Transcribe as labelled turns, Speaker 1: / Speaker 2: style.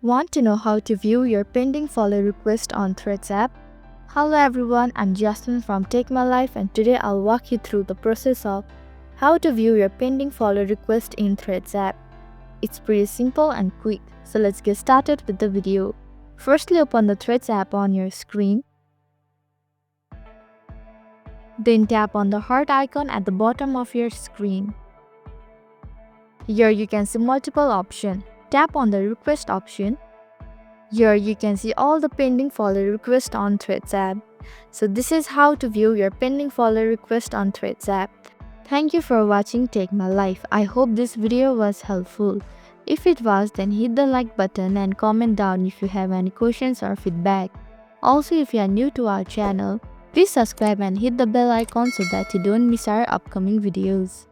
Speaker 1: Want to know how to view your pending follow request on Threads app? Hello everyone, I'm Jasmine from Take My Life and today I'll walk you through the process of how to view your pending follow request in Threads app. It's pretty simple and quick, so let's get started with the video. Firstly, open the Threads app on your screen. Then tap on the heart icon at the bottom of your screen. Here you can see multiple options. Tap on the request option. Here you can see all the pending follow requests on Threads app. So this is how to view your pending follow request on Threads app. Thank you for watching Take My Life. I hope this video was helpful. If it was, then hit the like button and comment down if you have any questions or feedback. Also, if you are new to our channel, please subscribe and hit the bell icon so that you don't miss our upcoming videos.